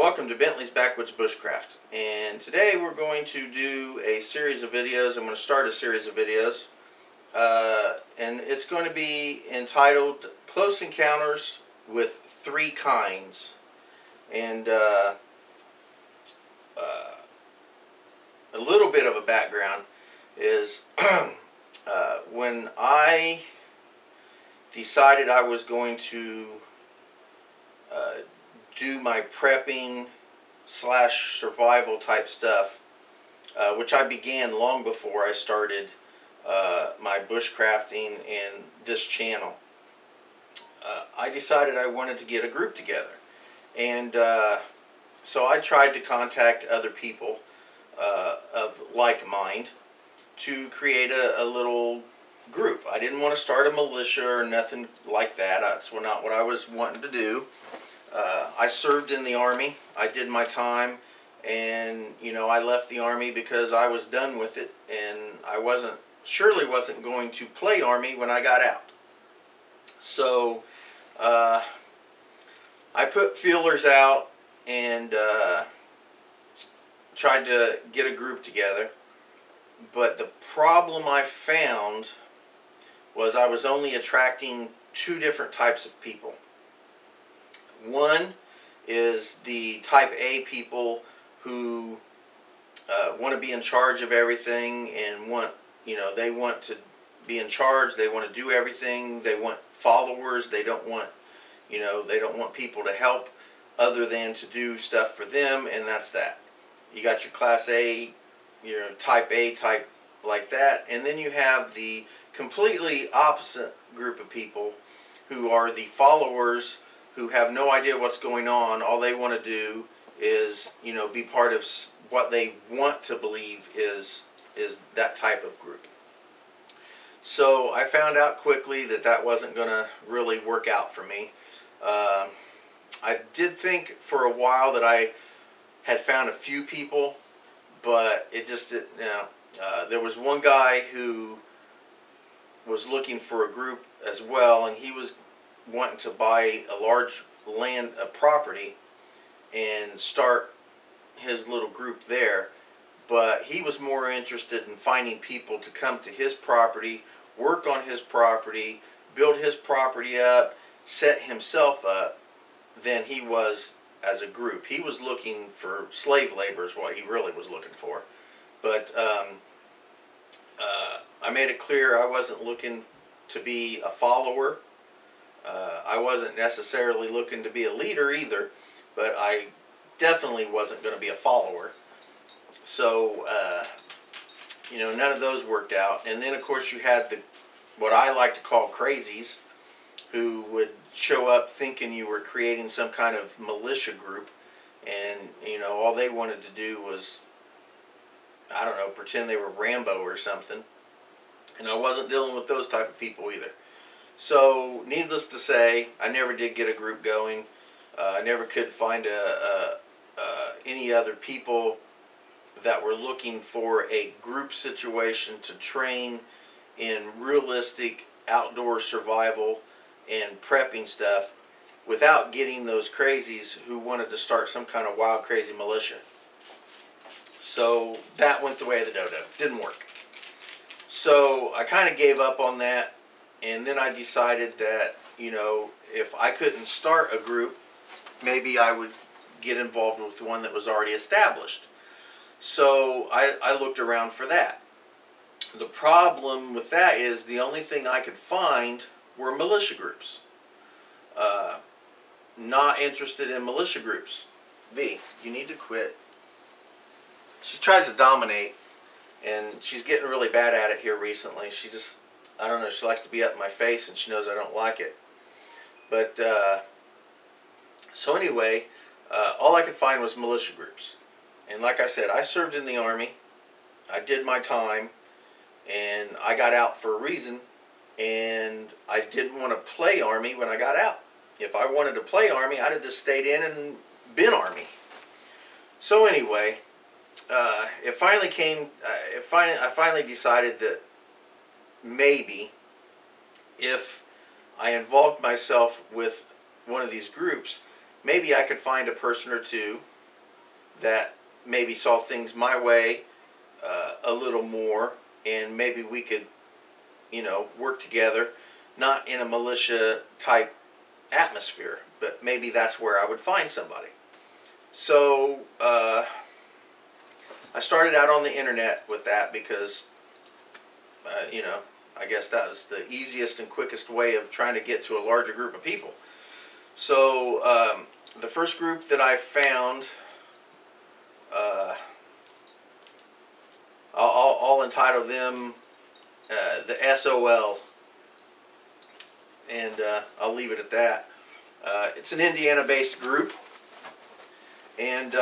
welcome to Bentley's Backwoods Bushcraft. And today we're going to do a series of videos. I'm going to start a series of videos. And it's going to be entitled Close Encounters with Three Kinds. And a little bit of a background is when I decided I was going to do my prepping / survival type stuff, which I began long before I started my bushcrafting and this channel. I decided I wanted to get a group together, and so I tried to contact other people of like mind to create a little group. I didn't want to start a militia or nothing like that. That's not what I was wanting to do. I served in the Army. I did my time, and I left the Army because I was done with it, and I surely wasn't going to play Army when I got out. So I put feelers out and tried to get a group together, but the problem I found was I was only attracting two different types of people. One is the type A people who want to be in charge of everything and they want to be in charge. They want to do everything. They want followers. They don't want, they don't want people to help other than to do stuff for them, and that's that. You got your Class A, your type A type like that, and then you have the completely opposite group of people who are the followers who have no idea what's going on. All they want to do is, be part of what they want to believe is that type of group. So I found out quickly that that wasn't going to really work out for me. I did think for a while that I had found a few people, but it just didn't. There was one guy who was looking for a group as well, and he was wanting to buy a large property and start his little group there, but he was more interested in finding people to come to his property, work on his property, build his property up, set himself up, than he was as a group. He was looking for slave labor is what he really was looking for. But I made it clear I wasn't looking to be a follower. I wasn't necessarily looking to be a leader either, but I definitely wasn't going to be a follower. So, none of those worked out. And then, of course, you had what I like to call crazies, who would show up thinking you were creating some kind of militia group, and, all they wanted to do was, I don't know, pretend they were Rambo or something. And I wasn't dealing with those type of people either. So, needless to say, I never did get a group going. I never could find any other people that were looking for a group situation to train in realistic outdoor survival and prepping stuff without getting those crazies who wanted to start some kind of wild, crazy militia. So, that went the way of the dodo. Didn't work. So, I kind of gave up on that. And then I decided that, if I couldn't start a group, maybe I would get involved with one that was already established. So I looked around for that. The problem with that is the only thing I could find were militia groups. Not interested in militia groups. V, you need to quit. She tries to dominate, and she's getting really bad at it here recently. She just, I don't know, she likes to be up in my face, and she knows I don't like it. But, so anyway, all I could find was militia groups. And like I said, I served in the Army. I did my time, and I got out for a reason, and I didn't want to play Army when I got out. If I wanted to play Army, I'd have just stayed in and been Army. So anyway, it finally came, I finally decided that maybe if I involved myself with one of these groups, maybe I could find a person or two that maybe saw things my way a little more, and maybe we could, work together, not in a militia type atmosphere, but maybe that's where I would find somebody. So I started out on the internet with that because, I guess that was the easiest and quickest way of trying to get to a larger group of people. So the first group that I found, I'll entitle them the SOL, and I'll leave it at that. It's an Indiana-based group, and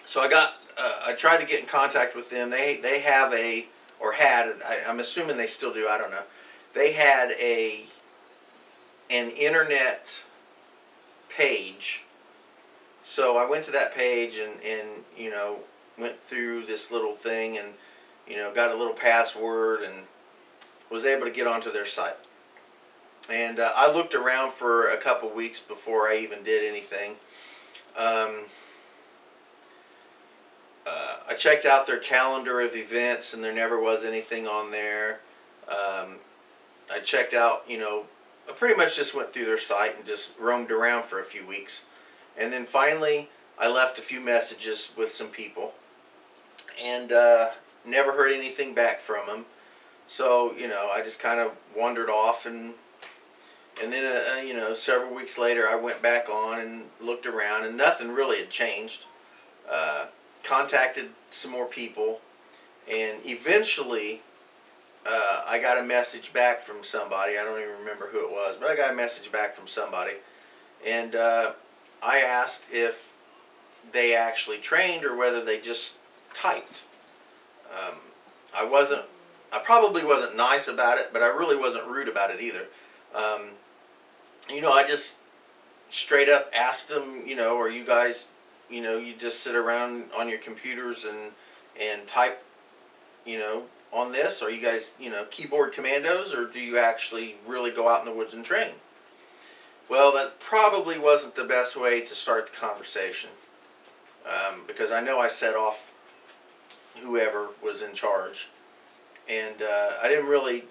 so I tried to get in contact with them. They have I'm assuming they still do, I don't know. They had an internet page. So I went to that page and went through this little thing and, got a little password and was able to get onto their site. And I looked around for a couple weeks before I even did anything. I checked out their calendar of events, and there never was anything on there. I checked out, I pretty much just went through their site and just roamed around for a few weeks. And then finally, I left a few messages with some people, and never heard anything back from them. So, I just kind of wandered off, and then, several weeks later, I went back on and looked around, and nothing really had changed. Contacted some more people, and eventually I got a message back from somebody. I don't even remember who it was, but I got a message back from somebody, and I asked if they actually trained or whether they just typed. I probably wasn't nice about it, but I really wasn't rude about it either. I just straight up asked them, are you guys, you just sit around on your computers and type, on this? Are you guys, keyboard commandos, or do you actually really go out in the woods and train? Well, that probably wasn't the best way to start the conversation, because I know I set off whoever was in charge, and I didn't really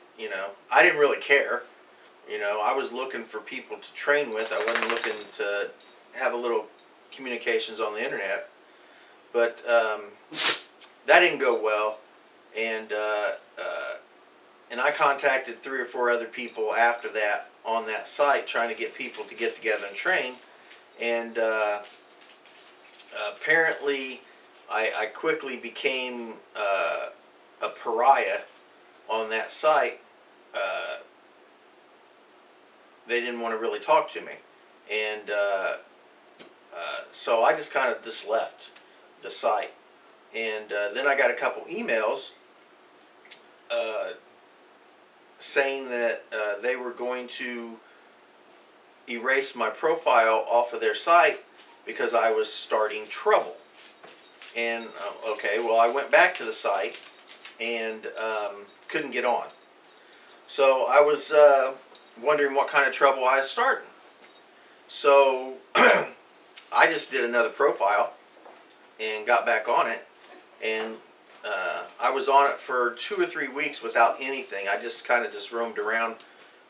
care. I was looking for people to train with. I wasn't looking to have a little communications on the internet, but that didn't go well, and I contacted 3 or 4 other people after that on that site, trying to get people to get together and train, and apparently I quickly became a pariah on that site. They didn't want to really talk to me, and so I just kind of left the site. And then I got a couple emails saying that they were going to erase my profile off of their site because I was starting trouble. And okay, well, I went back to the site and couldn't get on. So I was wondering what kind of trouble I was starting. So I just did another profile and got back on it, and I was on it for 2 or 3 weeks without anything. I just kind of roamed around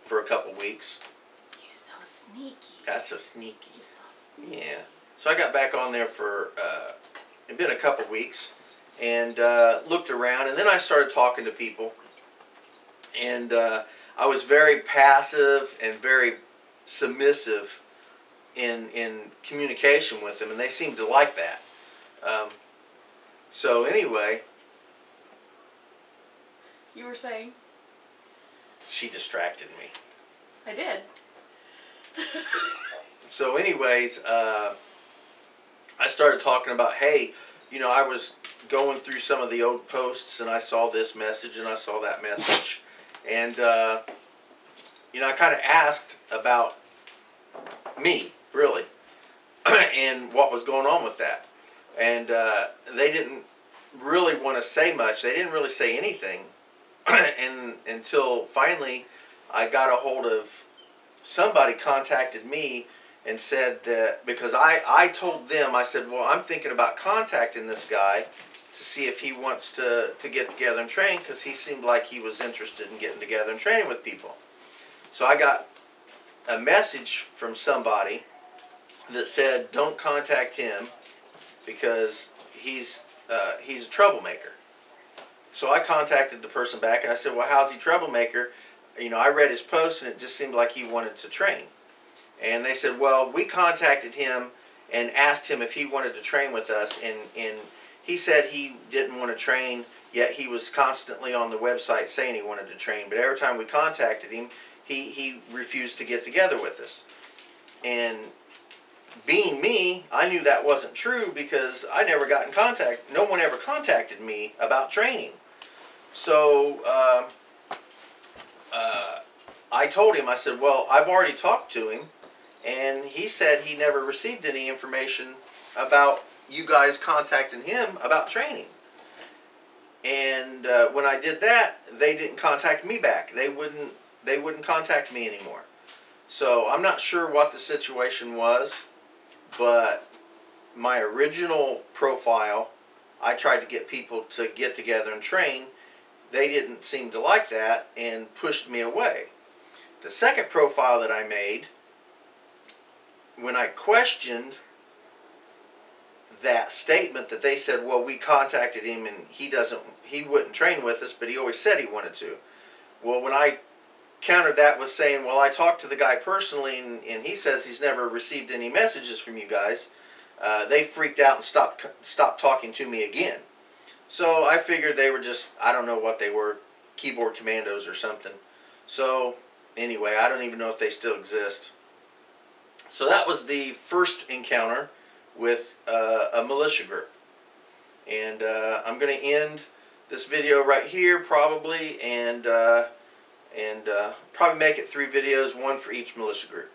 for a couple weeks. You're so sneaky. That's so sneaky. You're so sneaky. Yeah. So I got back on there for it'd been a couple weeks, and looked around, and then I started talking to people, and I was very passive and very submissive in communication with them, and they seemed to like that. So anyway, You were saying? she distracted me. I did. So anyways, I started talking about, hey, I was going through some of the old posts, and I saw this message and I saw that message, and I kind of asked about me, really, and what was going on with that. And they didn't really want to say much. They didn't really say anything, and until finally I got a hold of somebody, contacted me, and said that, because I told them, I said, well, I'm thinking about contacting this guy to see if he wants to get together and train, because he seemed like he was interested in getting together and training with people. So I got a message from somebody that said, don't contact him because he's a troublemaker. So I contacted the person back and I said, well, how's he troublemaker? You know, I read his post and it just seemed like he wanted to train. And they said, well, we contacted him and asked him if he wanted to train with us, and he said he didn't want to train, yet he was constantly on the website saying he wanted to train. But every time we contacted him, he refused to get together with us. And being me, I knew that wasn't true because I never got in contact. No one ever contacted me about training. So I told him, I said, well, I've already talked to him, and he said he never received any information about you guys contacting him about training. And when I did that, they didn't contact me back. They wouldn't contact me anymore. So I'm not sure what the situation was, but my original profile, I tried to get people to get together and train. They didn't seem to like that and pushed me away. The second profile that I made, when I questioned that statement that they said, well, we contacted him and he wouldn't train with us, but he always said he wanted to. Well, when I countered that with saying, well, I talked to the guy personally and he says he's never received any messages from you guys, they freaked out and stopped talking to me again. So I figured they were just, I don't know what they were, keyboard commandos or something. So anyway, I don't even know if they still exist. So that was the first encounter with a militia group. And I'm going to end this video right here probably, and probably make it 3 videos, 1 for each militia group.